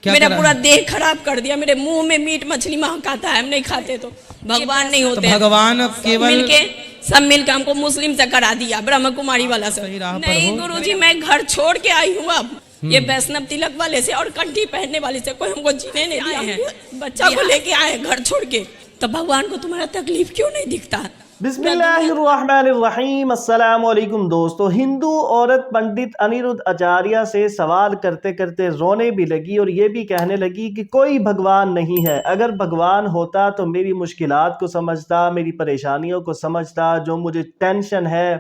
میرا پورا دیہ خراب کر دیا، میرے منہ میں میٹ مچھلی مہکاتا ہے، ہم نہیں کھاتے تو بھگوان نہیں ہوتے۔ بھگوان اب کیول سب مل کے ہم کو مسلم سے کرا دیا، برہم کماری والا سے۔ نہیں گرو جی، میں گھر چھوڑ کے آئی ہوں اب، یہ ویشنو تلک والے سے اور کنٹھی پہننے والے سے کوئی ہم کو جینے نہیں دیا ہے، بچہ کو لے کے آئے گھر چھوڑ کے، تو بھگوان کو تمہارا تکلیف کیوں نہیں دکھتا؟ بسم اللہ الرحمن الرحیم۔ السلام علیکم دوستو۔ ہندو عورت پنڈت انیرودھ آچاریہ سے سوال کرتے کرتے رونے بھی لگی اور یہ بھی کہنے لگی کہ کوئی بھگوان نہیں ہے، اگر بھگوان ہوتا تو میری مشکلات کو سمجھتا، میری پریشانیوں کو سمجھتا، جو مجھے ٹینشن ہے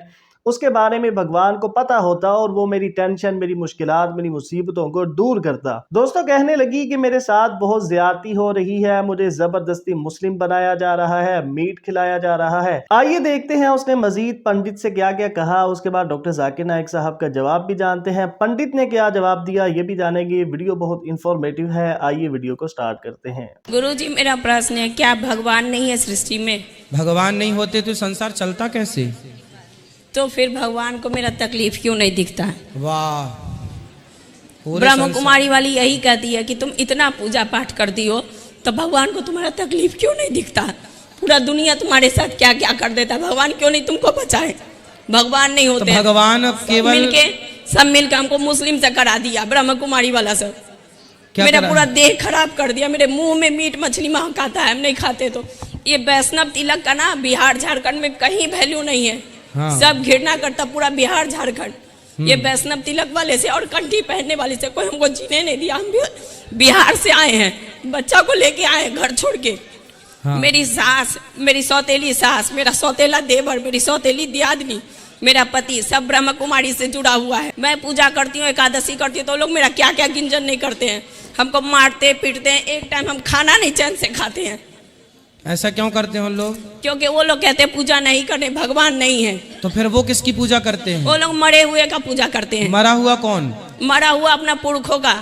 اس کے بارے میں بھگوان کو پتہ ہوتا اور وہ میری ٹینشن، میری مشکلات، میری مصیبتوں کو دور کرتا۔ دوستو کہنے لگی کہ میرے ساتھ بہت زیادتی ہو رہی ہے، مجھے زبردستی مسلم بنایا جا رہا ہے، میٹ کھلایا جا رہا ہے۔ آئیے دیکھتے ہیں اس نے مزید پنڈت سے کیا کیا کہا، اس کے بعد ڈاکٹر ذاکر نائک صاحب کا جواب بھی جانتے ہیں، پنڈت نے کیا جواب دیا یہ بھی جانیں گے۔ ویڈیو بہت انفارمیٹیو ہے، آئیے ویڈیو کو سٹارٹ کرتے ہیں۔ گرو جی میرا پرشن ہے، کیا بھگوان نہیں ہے سرشٹی میں؟ بھگوان نہیں ہوتے تو سنسار چلتا کیسے؟ تو پھر بھگوان کو میرا تکلیف کیوں نہیں دکھتا؟ واہ، برہم کماری والی یہی کہتی ہے کہ تم اتنا پوجا پاٹ کرتی ہو تو بھگوان کو تمہارا تکلیف کیوں نہیں دکھتا؟ پورا دنیا تمہارے ساتھ کیا کیا کر دیتا، بھگوان کیوں نہیں تم کو بچائے؟ بھگوان نہیں ہوتے، بھگوان اب کیول سب مل کے ہم کو مسلم سے کرا دیا، برہم کماری والا سے۔ میرا پورا دیہ خراب کر دیا، میرے منہ میں میٹ مچھلی مہکاتا ہے، ہم نہیں کھاتے تو۔ یہ ویشنو تلک کا نا بہار جھارکھنڈ میں کہیں ویلیو نہیں ہے، سب گھرنا کرتا پورا بہار جھارکھنڈ۔ یہ ویشنو تلک والے سے اور کنٹھی پہننے والے سے کوئی ہم کو جینے نہیں دیا، ہم بہار سے آئے ہیں، بچہ کو لے کے آئے گھر چھوڑ کے۔ میری ساس، میری سوتیلی ساس، میرا سوتیلا دیور، میری سوتیلی دیادنی، میرا پتی سب برہم کماری سے جڑا ہوا ہے۔ میں پوجا کرتی ہوں، ایکادشی کرتی ہوں تو لوگ میرا کیا کیا گنجن نہیں کرتے ہیں، ہم کو مارتے پیٹتے ہیں، ایک ٹائم ہم کھانا نہیں چین سے کھاتے ہیں۔ ایسا کیوں کرتے ہیں لوگ؟ کیونکہ وہ لوگ کہتے ہیں پوجا نہیں کرنے، بھگوان نہیں ہے۔ تو پھر وہ کس کی پوجا کرتے ہیں؟ وہ لوگ مرے ہوئے کا پوجا کرتے ہیں۔ مرا ہوا کون؟ مرا ہوا اپنا پورکھوں کا،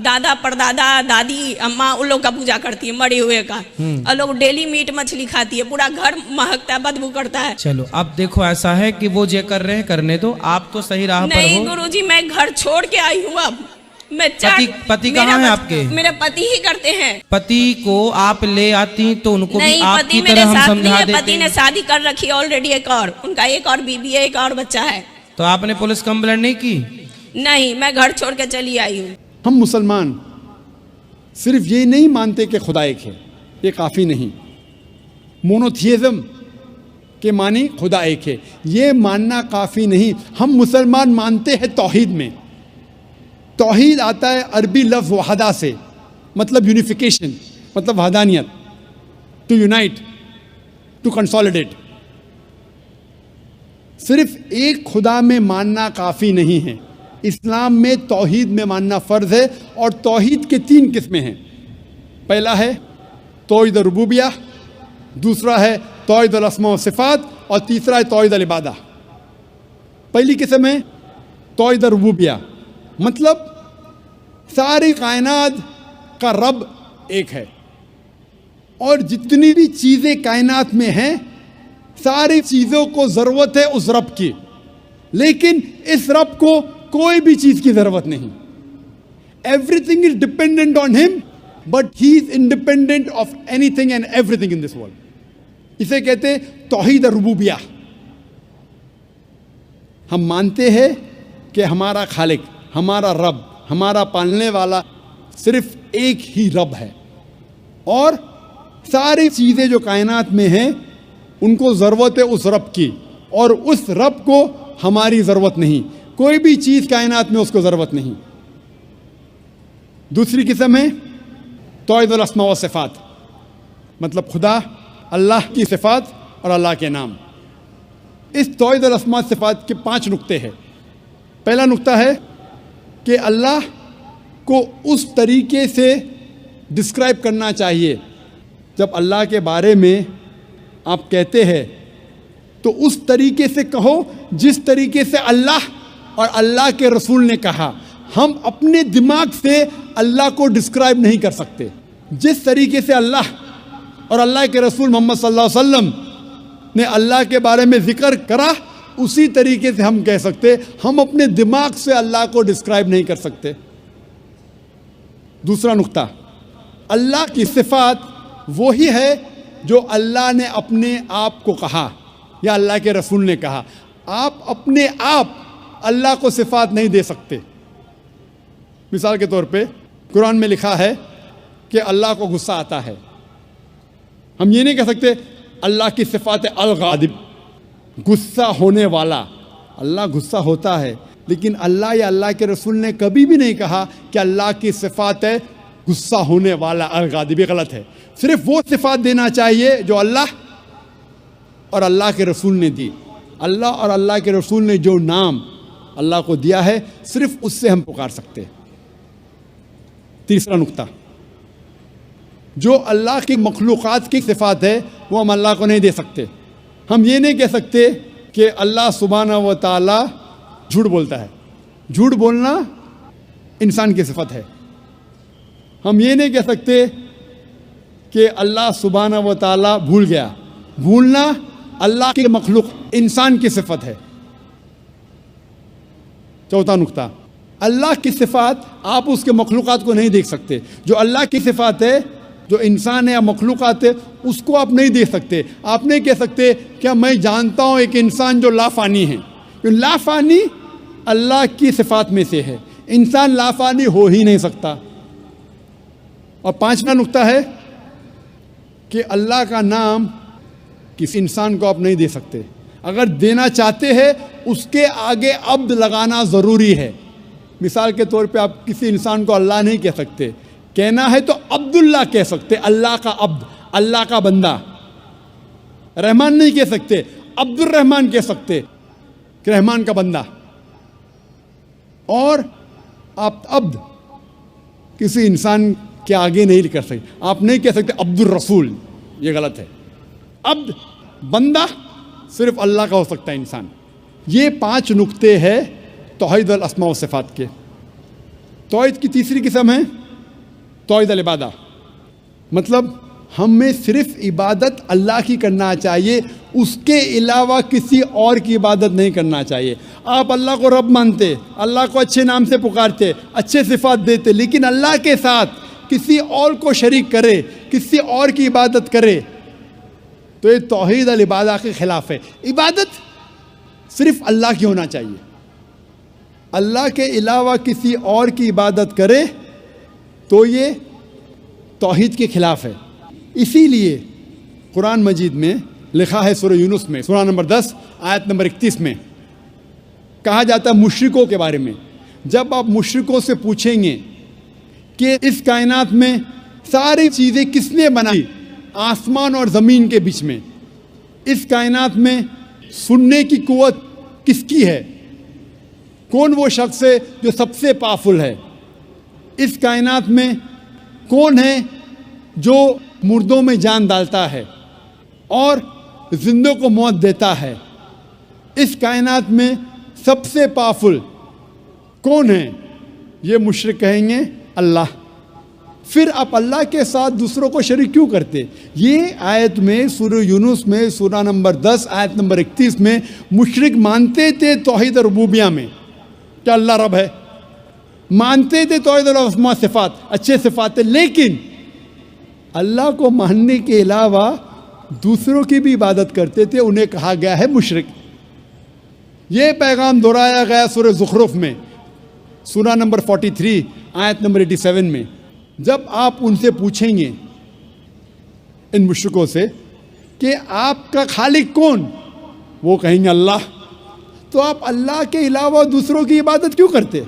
دادا پردادا دادی اماں، ان لوگ کا پوجا کرتی ہے مرے ہوئے کا، اور لوگ ڈیلی میٹ مچھلی کھاتی ہے، پورا گھر مہکتا ہے، بدبو کرتا ہے۔ چلو اب دیکھو ایسا ہے کہ وہ جو کر رہے ہیں کرنے دو، آپ تو صحیح راہ پر ہو۔ نہیں گرو جی، میں گھر چھوڑ کے آئی ہوں اب۔ میں پتی کہاں ہیں آپ کے؟ میرے پتی ہی کرتے ہیں۔ پتی کو آپ لے آتی تو ان کو بھی نہیں، آپ پتی کی میرے طرح ہم ساتھ سمجھا نہیں ہے، دیتے پتی نے شادی کر رکھی ہے آلریڈی، ایک اور، ان کا ایک اور بیوی ہے، ایک اور بچہ ہے۔ تو آپ نے پولیس کمپلینٹ نہیں کی؟ نہیں، میں گھر چھوڑ کے چلی آئی ہوں۔ ہم مسلمان صرف یہ نہیں مانتے کہ خدا ایک ہے، یہ کافی نہیں۔ مونوتھیزم کے معنی خدا ایک ہے، یہ ماننا کافی نہیں۔ ہم مسلمان مانتے ہیں توحید میں۔ توحید آتا ہے عربی لفظ وحدہ سے، مطلب یونیفیکیشن، مطلب وحدانیت، ٹو یونائٹ، ٹو کنسولیڈیٹ۔ صرف ایک خدا میں ماننا کافی نہیں ہے، اسلام میں توحید میں ماننا فرض ہے، اور توحید کے 3 قسمیں ہیں۔ پہلا ہے توحید ربوبیہ، دوسرا ہے توحید الاسماء و صفات، اور تیسرا ہے توحید العبادہ۔ پہلی قسم ہے توحید ربوبیہ، مطلب ساری کائنات کا رب ایک ہے، اور جتنی بھی چیزیں کائنات میں ہیں ساری چیزوں کو ضرورت ہے اس رب کی، لیکن اس رب کو کوئی بھی چیز کی ضرورت نہیں۔ Everything is dependent on ہم، but he is independent of anything and everything in this world. اسے کہتے ہیں توحید ربوبیہ۔ ہم مانتے ہیں کہ ہمارا خالق، ہمارا رب، ہمارا پالنے والا صرف ایک ہی رب ہے، اور ساری چیزیں جو کائنات میں ہیں ان کو ضرورت ہے اس رب کی، اور اس رب کو ہماری ضرورت نہیں، کوئی بھی چیز کائنات میں اس کو ضرورت نہیں۔ دوسری قسم ہے توحید الاسماء و صفات، مطلب خدا، اللہ کی صفات اور اللہ کے نام۔ اس توحید الاسماء و صفات کے 5 نقطے ہیں۔ پہلا نقطہ ہے کہ اللہ کو اس طریقے سے ڈسکرائب کرنا چاہیے، جب اللہ کے بارے میں آپ کہتے ہیں تو اس طریقے سے کہو جس طریقے سے اللہ اور اللہ کے رسول نے کہا۔ ہم اپنے دماغ سے اللہ کو ڈسکرائب نہیں کر سکتے، جس طریقے سے اللہ اور اللہ کے رسول محمد صلی اللہ علیہ وسلم نے اللہ کے بارے میں ذکر کرا اسی طریقے سے ہم کہہ سکتے، ہم اپنے دماغ سے اللہ کو ڈسکرائب نہیں کر سکتے۔ دوسرا نقطہ، اللہ کی صفات وہی ہے جو اللہ نے اپنے آپ کو کہا یا اللہ کے رسول نے کہا. آپ اپنے آپ اللہ کو صفات نہیں دے سکتے. مثال کے طور پہ قرآن میں لکھا ہے کہ اللہ کو غصہ آتا ہے. ہم یہ نہیں کہہ سکتے اللہ کی صفات الغاضب، غصہ ہونے والا. اللہ غصہ ہوتا ہے، لیکن اللہ یا اللہ کے رسول نے کبھی بھی نہیں کہا کہ اللہ کی صفات ہے غصہ ہونے والا الغاضب. یہ غلط ہے. صرف وہ صفات دینا چاہیے جو اللہ اور اللہ کے رسول نے دی. اللہ اور اللہ کے رسول نے جو نام اللہ کو دیا ہے صرف اس سے ہم پکار سکتے. تیسرا نقطہ، جو اللہ کی مخلوقات کی صفات ہے وہ ہم اللہ کو نہیں دے سکتے. ہم یہ نہیں کہہ سکتے کہ اللہ سبحانہ و تعالی جھوٹ بولتا ہے. جھوٹ بولنا انسان کی صفت ہے. ہم یہ نہیں کہہ سکتے کہ اللہ سبحانہ و تعالی بھول گیا. بھولنا اللہ کی مخلوق انسان کی صفت ہے. چوتھا نقطہ، اللہ کی صفات آپ اس کے مخلوقات کو نہیں دیکھ سکتے. جو اللہ کی صفات ہے، جو انسان ہے یا مخلوقات ہے، اس کو آپ نہیں دیکھ سکتے. آپ نہیں کہہ سکتے کہ میں جانتا ہوں ایک انسان جو لافانی ہے. لافانی اللہ کی صفات میں سے ہے. انسان لافانی ہو ہی نہیں سکتا. اور پانچواں نقطہ ہے کہ اللہ کا نام کسی انسان کو آپ نہیں دے سکتے. اگر دینا چاہتے ہیں اس کے آگے عبد لگانا ضروری ہے. مثال کے طور پہ آپ کسی انسان کو اللہ نہیں کہہ سکتے. کہنا ہے تو عبداللہ کہہ سکتے، اللہ کا عبد، اللہ کا بندہ. رحمان نہیں کہہ سکتے، عبد الرحمان کہہ سکتے کہ رحمان کا بندہ. اور آپ عبد کسی انسان کے آگے نہیں کر سکتے. آپ نہیں کہہ سکتے عبد الرسول، یہ غلط ہے. عبد، بندہ صرف اللہ کا ہو سکتا ہے انسان. یہ 5 نقطے ہیں توحید الاسماء و صفات کے. توحید کی تیسری قسم ہے توحید العبادہ. مطلب ہمیں صرف عبادت اللہ کی کرنا چاہیے، اس کے علاوہ کسی اور کی عبادت نہیں کرنا چاہیے. آپ اللہ کو رب مانتے، اللہ کو اچھے نام سے پکارتے، اچھے صفات دیتے، لیکن اللہ کے ساتھ کسی اور کو شریک کرے، کسی اور کی عبادت کرے تو یہ توحید العبادہ کے خلاف ہے. عبادت صرف اللہ کی ہونا چاہیے. اللہ کے علاوہ کسی اور کی عبادت کرے تو یہ توحید کے خلاف ہے. اسی لیے قرآن مجید میں لکھا ہے سورہ یونس میں سورہ نمبر 10 آیت نمبر 31 میں کہا جاتا ہے مشرکوں کے بارے میں. جب آپ مشرکوں سے پوچھیں گے کہ اس کائنات میں ساری چیزیں کس نے بنائی، آسمان اور زمین کے بیچ میں، اس کائنات میں سننے کی قوت کس کی ہے، کون وہ شخص ہے جو سب سے پاورفل ہے، اس کائنات میں کون ہے جو مردوں میں جان ڈالتا ہے اور زندوں کو موت دیتا ہے، اس کائنات میں سب سے پاورفل کون ہے، یہ مشرک کہیں گے اللہ. پھر آپ اللہ کے ساتھ دوسروں کو شریک کیوں کرتے؟ یہ آیت میں سورہ یونس میں سورہ نمبر 10 آیت نمبر 31 میں مشرک مانتے تھے توحید ربوبیہ میں کہ اللہ رب ہے، مانتے تھے توحید الاسماء صفات، اچھے صفات، لیکن اللہ کو ماننے کے علاوہ دوسروں کی بھی عبادت کرتے تھے. انہیں کہا گیا ہے مشرک. یہ پیغام دہرایا گیا سورہ زخرف میں سورہ نمبر 43 آیت نمبر 87 میں. جب آپ ان سے پوچھیں گے ان مشرکوں سے کہ آپ کا خالق کون، وہ کہیں گے اللہ. تو آپ اللہ کے علاوہ دوسروں کی عبادت کیوں کرتے؟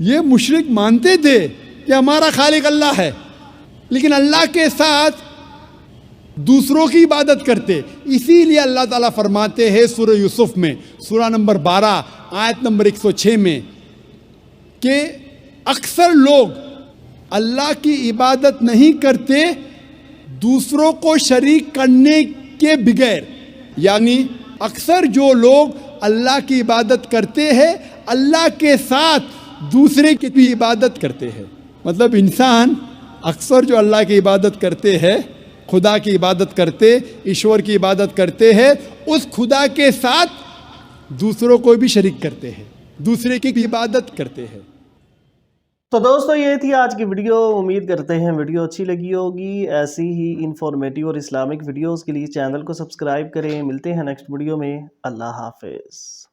یہ مشرک مانتے تھے کہ ہمارا خالق اللہ ہے، لیکن اللہ کے ساتھ دوسروں کی عبادت کرتے. اسی لیے اللہ تعالیٰ فرماتے ہیں سورہ یوسف میں سورہ نمبر 12 آیت نمبر 106 میں کہ اکثر لوگ اللہ کی عبادت نہیں کرتے دوسروں کو شریک کرنے کے بغیر. یعنی اکثر جو لوگ اللہ کی عبادت کرتے ہیں اللہ کے ساتھ دوسرے کی بھی عبادت کرتے ہیں. مطلب انسان اکثر جو اللہ کی عبادت کرتے ہیں، خدا کی عبادت کرتے، ایشور کی عبادت کرتے ہیں، اس خدا کے ساتھ دوسروں کو بھی شریک کرتے ہیں، دوسرے کی بھی عبادت کرتے ہیں. تو دوستو یہ تھی آج کی ویڈیو. امید کرتے ہیں ویڈیو اچھی لگی ہوگی. ایسی ہی انفارمیٹیو اور اسلامک ویڈیوز کے لیے چینل کو سبسکرائب کریں. ملتے ہیں نیکسٹ ویڈیو میں. اللہ حافظ.